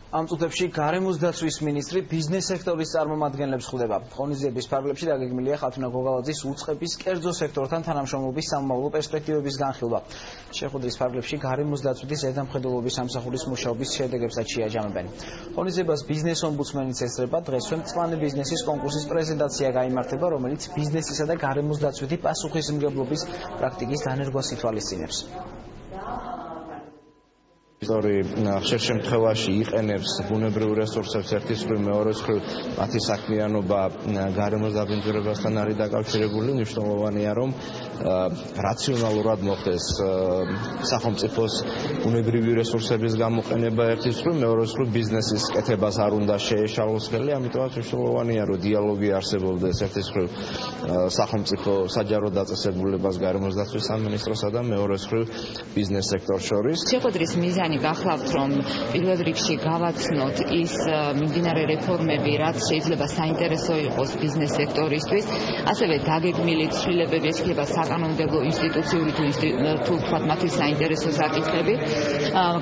Am წუთებში გარემოს დაცვის მინისტრი ბიზნეს სექტორის წარმომადგენლებს ხვდება. ღონისძიების ფარგლებში დაგეგმილია ხათუნა გოგალაძის უწყების კერძო სექტორთან თანამშრომლობის სამომავლო პერსპექტივების განხილვა. შეხვედრის ფარგლებში გარემოს დაცვითის ზედამხედველობის სამსახურის მუშაობის შედეგებსაც შეაჯამებენ. ღონისძიებას ბიზნეს ომბუდსმენიც ესწრება. დღესვე მწვანე ბიზნესის კონკურსის პრეზენტაცია გაიმართება, რომელიც ბიზნესისა და გარემოს დაცვითი პასუხისმგებლობის პრაქტიკის დანერგვას ითვალისწინებს. ხშირ შემთხვევაში იყენებს ბუნებრივ რესურსებს ერთის მხრივ, მეორეს მხრივ მათი საქმიანობა გარემოს დაბინძურებასთან არის დაკავშირებული. მნიშვნელოვანია, რომ რაციონალურად მოხდეს სახელმწიფოს ბუნებრივი რესურსების გამოყენება ერთის მხრივ, მეორეს მხრივ ბიზნესის კეთებას არ უნდა შეეშალოს ხელი, ამიტომაც მნიშვნელოვანია, რომ დიალოგი არსებობდეს ერთის მხრივ სახელმწიფო საჯარო დაწესებულებას გარემოს დაცვის სამინისტროსა და მეორეს მხრივ ბიზნეს სექტორს შორის. შეხვედრის მიზანი გახლავთ, რომ პირველ რიგში გავაცნოთ ის მიმდინარე რეფორმები, რაც შეიძლება საინტერესო იყოს ბიზნეს სექტორისთვის, ასევე დაგეგმილი ცვლილებები ექნება საკანონმდებლო ინსტიტუციური თუ თქვათ მათი საინტერესო საკითხები.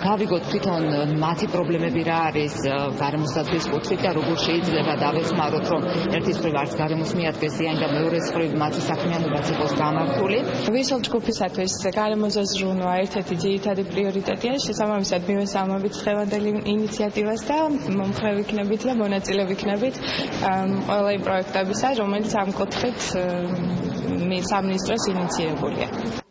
გავიგოთ თვითონ მათი პრობლემები რა არის გარემოს დაცვის კუთხით და როგორ შეიძლება დავეხმაროთ, რომ ერთის მხრივ არც გარემოს მიადგეს ზიანი და მეორეს მხრივ მათი საქმიანობაც იყოს გამართული. ვისელ ჯგუფისათვის გარემოს ზრუნვა ერთ-ერთი ძირითადი პრიორიტეტია. შესაბამისად მივესალმებით დღევანდელი ინიციატივას და მომხრე ვიქნებით და მონაწილე ვიქნებით ყველა იმ პროექტებისა, რომელიც ამ კუთხით სამინისტროს ინიციირებულია.